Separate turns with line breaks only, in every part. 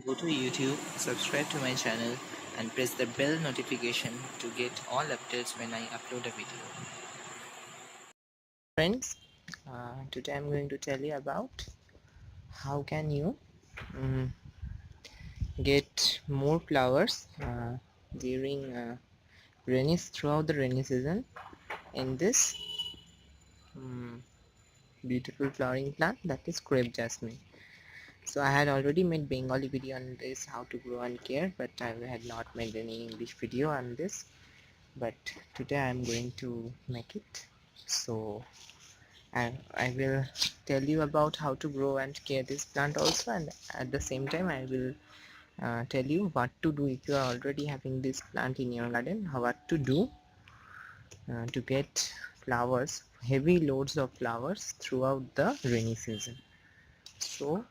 go to YouTube, subscribe to my channel and press the bell notification to get all updates when I upload a video. Friends, today I'm going to tell you about how can you get more flowers during throughout the rainy season in this beautiful flowering plant, that is Crepe Jasmine. So I had already made Bengali video on this, how to grow and care, but I had not made any English video on this. But today I am going to make it. So I will tell you about how to grow and care this plant also, and at the same time I will tell you what to do if you are already having this plant in your garden, what to do to get flowers, heavy loads of flowers throughout the rainy season. So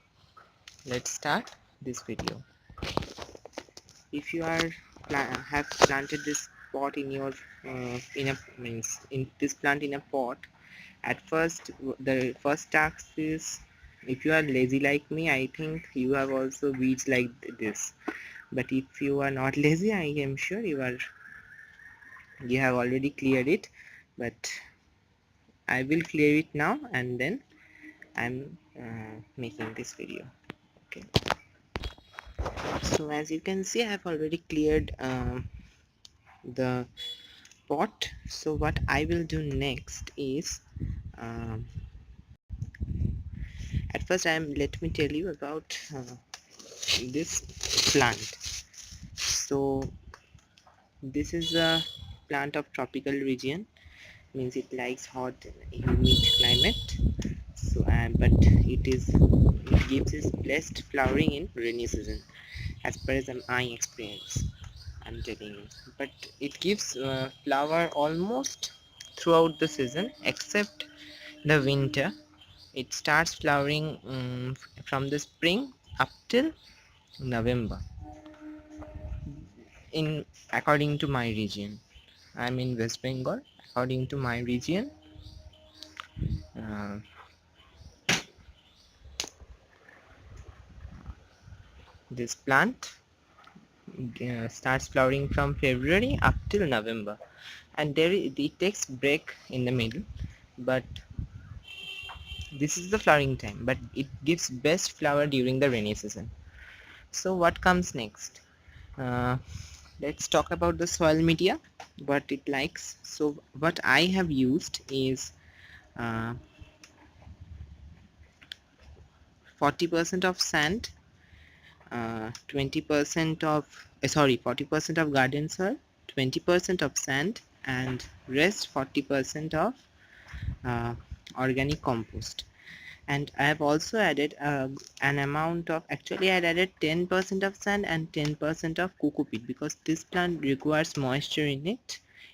let's start this video. If you are have planted this pot in your in this plant in a pot, at first the first task is, if you are lazy like me, I think you have also weeds like this. But if you are not lazy, I am sure you have already cleared it, but I will clear it now and then I'm making this video. Okay, so as you can see, I have already cleared the pot. So what I will do next is, at first let me tell you about this plant. So this is a plant of tropical region, means it likes hot humid climate. So but it gives its best flowering in rainy season, as per as my experience I'm telling you. But it gives flower almost throughout the season except the winter. It starts flowering from the spring up till November, in according to my region. I'm in West Bengal. According to my region, uh, this plant starts flowering from February up till November, and it takes break in the middle, but this is the flowering time, but it gives best flower during the rainy season. So what comes next? uh, let's talk about the soil media, what it likes. So what I have used is 40% of sand, 20% of 40% of garden soil, 20% of sand, and rest 40% of uh, organic compost. And I have also added an amount of, actually I had added 10% of sand and 10% of coco peat, because this plant requires moisture in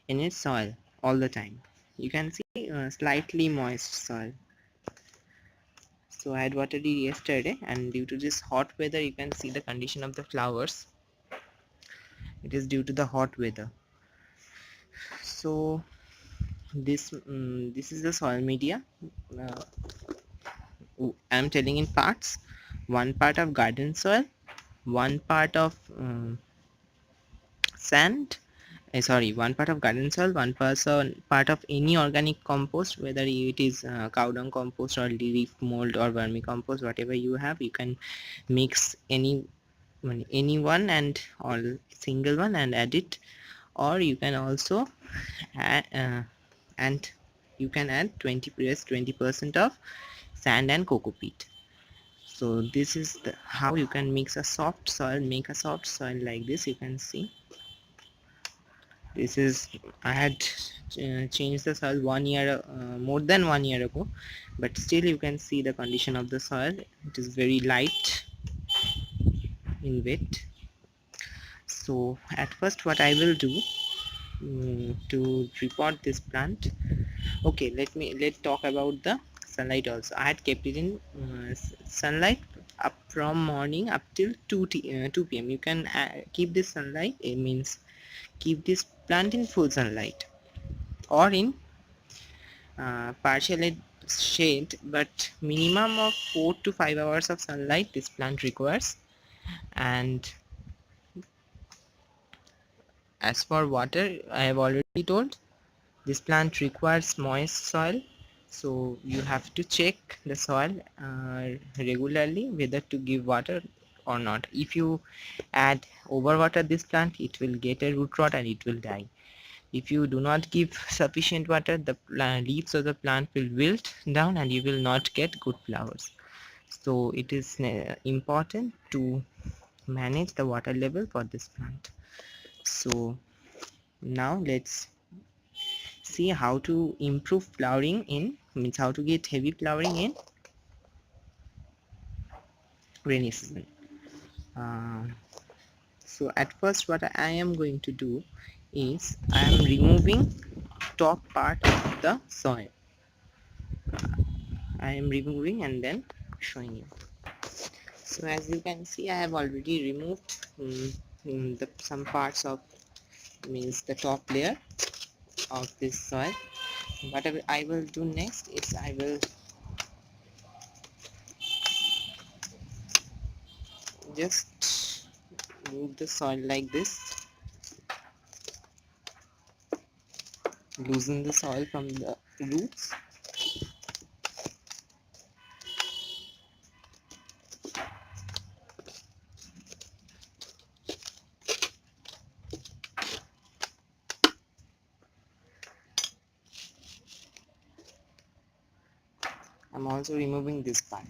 its soil all the time. You can see slightly moist soil. So I had watered it yesterday, and due to this hot weather, you can see the condition of the flowers. It is due to the hot weather. So this is the soil media. uh, I'm telling in parts. One part of garden soil, one part of sand, one part of garden soil, one part of any organic compost, whether it is cow dung compost or leaf mold or vermicompost, whatever you have, you can mix any one and all single one and add it, or you can also add, and you can add 20% of sand and coco peat. So this is how you can mix a soft soil, make a soft soil like this. You can see this is, I had changed the soil more than 1 year ago, but still you can see the condition of the soil. It is very light in wet. So at first what I will do to repot this plant. Okay, let's talk about the sunlight also. I had kept it in sunlight up from morning up till 2 p.m. You can keep this sunlight, it means keep this plant in full sunlight or in partial shade, but minimum of 4 to 5 hours of sunlight this plant requires. And as for water, I have already told this plant requires moist soil, so you have to check the soil regularly whether to give water or not. If you add overwater this plant, it will get a root rot and it will die. If you do not give sufficient water, the leaves of the plant will wilt down and you will not get good flowers. So it is important to manage the water level for this plant. So now let's see how to improve flowering in, means how to get heavy flowering in rainy season. uh, so at first what I am going to do is I am removing top part of the soil. I am removing and then showing you. So as you can see, I have already removed some parts of, means the top layer of this soil. What I will do next is I will just move the soil like this, loosen the soil from the roots. I'm also removing this part,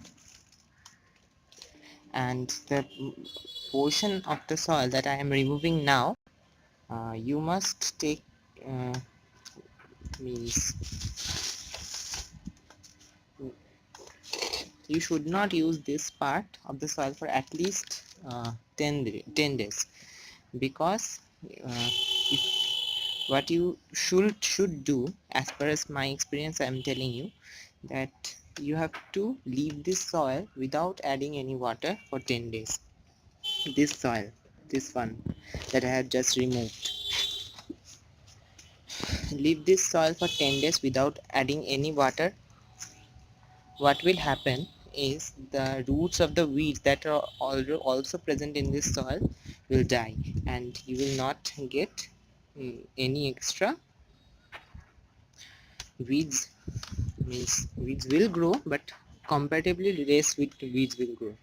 and the portion of the soil that I am removing now, you must take, uh, means you should not use this part of the soil for at least 10 days, because if what you should do, as per as my experience I am telling you, that you have to leave this soil without adding any water for 10 days. This soil, this one that I have just removed, leave this soil for 10 days without adding any water. What will happen is the roots of the weeds that are also present in this soil will die, and you will not get any extra weeds. Means weeds will grow, but comparatively less weeds will grow.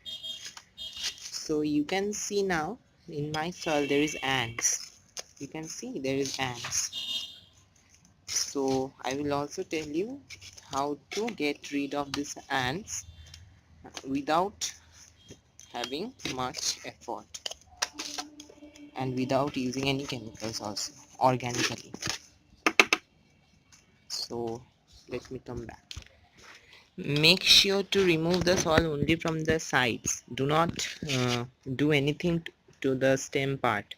So you can see now in my soil there is ants. You can see there is ants. So I will also tell you how to get rid of these ants without having much effort and without using any chemicals, also organically. So let me come back. Make sure to remove the soil only from the sides. Do not do anything to the stem part.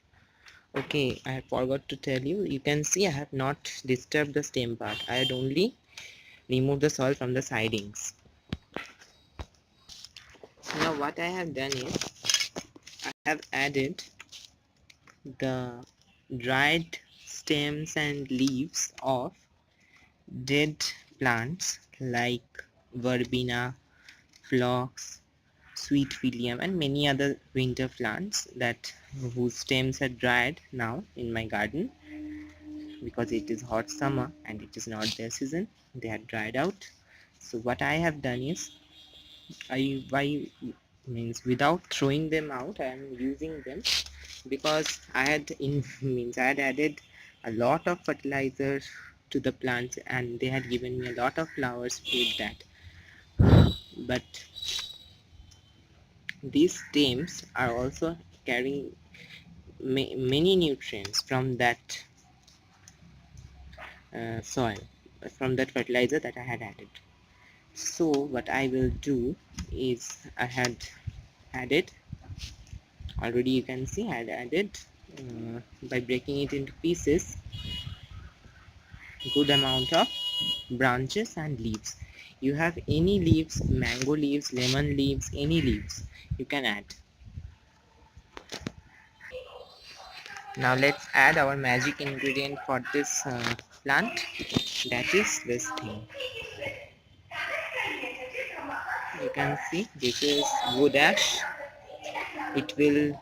Okay, I forgot to tell you. You can see I have not disturbed the stem part. I had only removed the soil from the sidings. Now what I have done is I have added the dried stems and leaves of dead plants like verbena, phlox, sweet william, and many other winter plants that whose stems are dried now in my garden, because it is hot summer and it is not their season. They are dried out. So what I have done is I means without throwing them out, I am using them, because I had means I had added a lot of fertilizer to the plants and they had given me a lot of flowers with that. But these stems are also carrying many nutrients from that soil, from that fertilizer that I had added. So what I will do is I had added, already you can see I had added, by breaking it into pieces, good amount of branches and leaves. You have any leaves, mango leaves, lemon leaves, any leaves you can add. Now let's add our magic ingredient for this plant, that is this thing. You can see this is wood ash. It will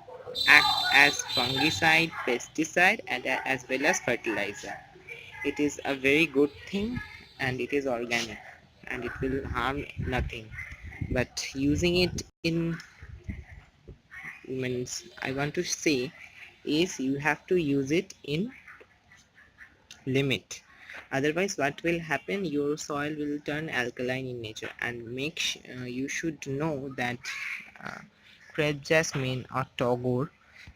act as fungicide, pesticide, and as well as fertilizer. It is a very good thing, and it is organic, and it will harm nothing. But using it in, means I want to say is you have to use it in limit. Otherwise, what will happen, your soil will turn alkaline in nature. And you should know that uh, crepe jasmine or togor,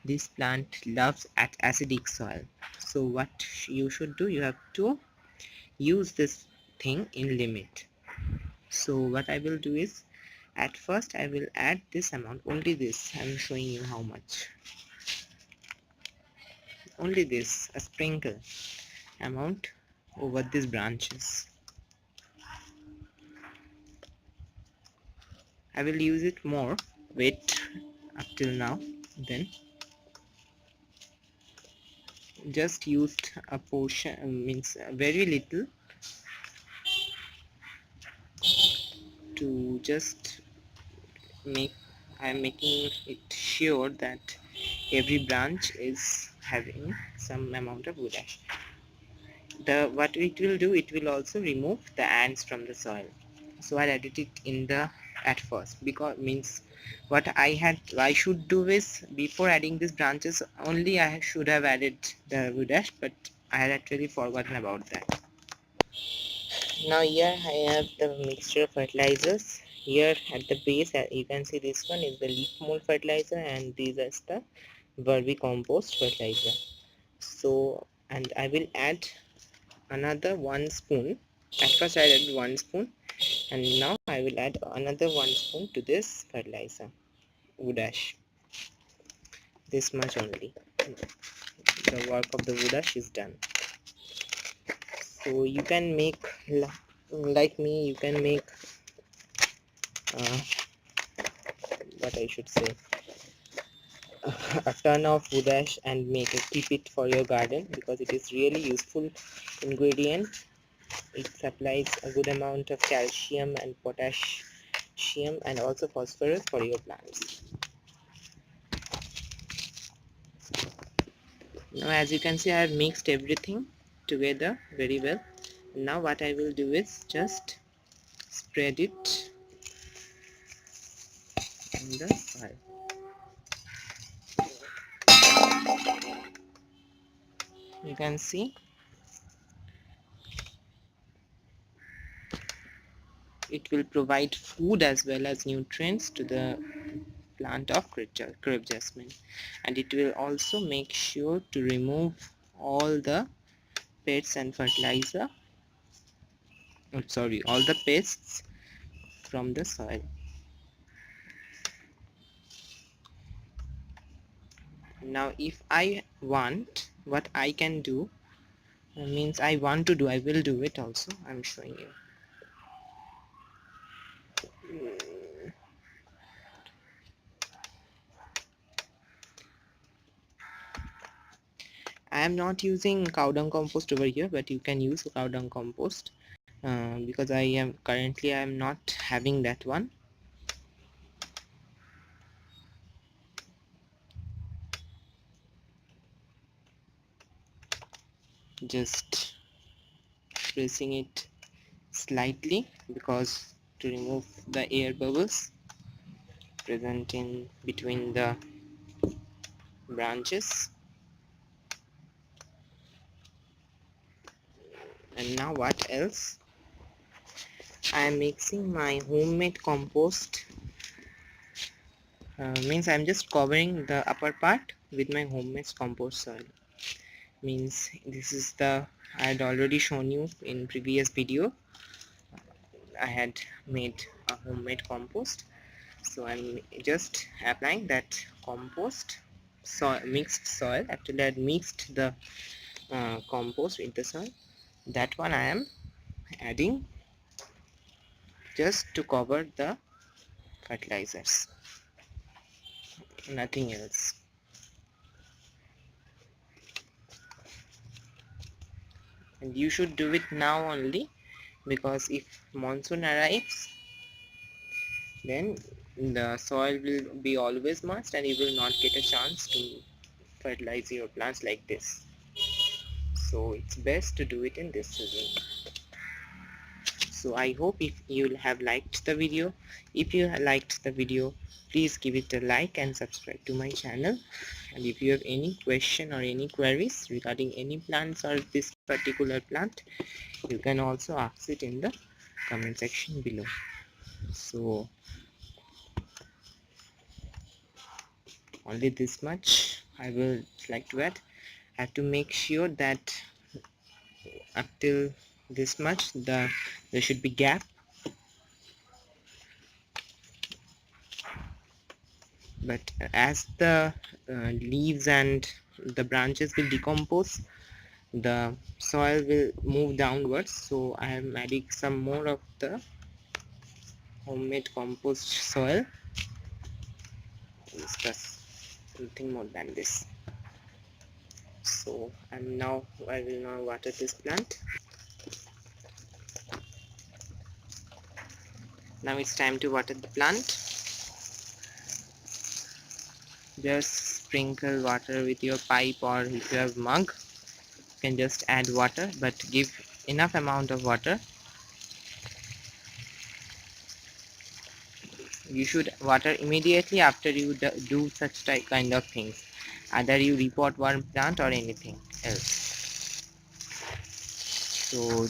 this plant loves at acidic soil. So what you should do, you have to use this thing in limit. So what I will do is, at first I will add this amount, only this. I'm showing you how much, only this, a sprinkle amount over these branches. I will use it more. Wait up till now. Then just used a portion, means very little, to just make, I am making it sure that every branch is having some amount of wood ash. What it will do, it will also remove the ants from the soil. So I added it in the at first, because means what I should do is, before adding these branches only, I should have added the wood ash, but I had actually forgotten about that. Now here I have the mixture of fertilizers. Here at the base, you can see this one is the leaf mold fertilizer, and these are the vermicompost fertilizer. So, and I will add another 1 spoon. At first I added 1 spoon, and now I will add another 1 spoon to this fertilizer, wood ash. This much only. The work of the wood ash is done. So you can make, like me, you can make uh, what I should say, a ton of wood ash and keep it for your garden, because it is really useful ingredient. It supplies a good amount of calcium and potassium and also phosphorus for your plants. Now as you can see, I have mixed everything together very well. Now what I will do is just spread it in the soil. You can see it will provide food as well as nutrients to the plant of crepe jasmine, and it will also make sure to remove all the pests and fertilizer, all the pests from the soil. Now if I want, what I can do, means I want to do, I will do it also. I'm showing you. I am not using cow dung compost over here, but you can use cow dung compost, because I am not having that one. Just pressing it slightly, because to remove the air bubbles present in between the branches. And now what else, I am mixing my homemade compost, means I'm just covering the upper part with my homemade compost soil. Means this is the, I had already shown you in previous video, I had made a homemade compost. So I'm just applying that compost mixed soil. Actually I had mixed the compost with the soil. That one I am adding just to cover the fertilizers, nothing else. And you should do it now only, because if monsoon arrives, then the soil will be always moist and you will not get a chance to fertilize your plants like this. So it's best to do it in this season. So I hope if you have liked the video. If you liked the video, please give it a like and subscribe to my channel. And if you have any question or any queries regarding any plants or this particular plant, you can also ask it in the comment section below. So only this much I will like to add. I have to make sure that up till this much there should be gap, but as the leaves and the branches will decompose, the soil will move downwards. So I am adding some more of the homemade compost soil. Discuss something more than this. So I will now water this plant. Now it's time to water the plant. Just sprinkle water with your pipe, or if you have mug, you can just add water, but give enough amount of water. You should water immediately after you do such kind of things. Either you repot one plant or anything else. So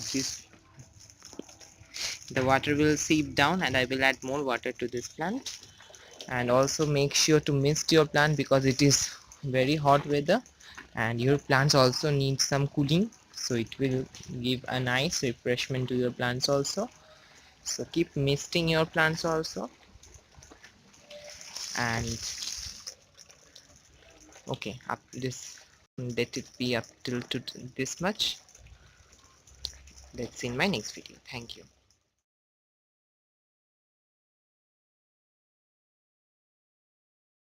the water will seep down, and I will add more water to this plant. And also make sure to mist your plant because it is very hot weather and your plants also need some cooling, so it will give a nice refreshment to your plants also. So keep misting your plants also. And okay, up this, let it be up till to this much. Let's see in my next video. Thank you.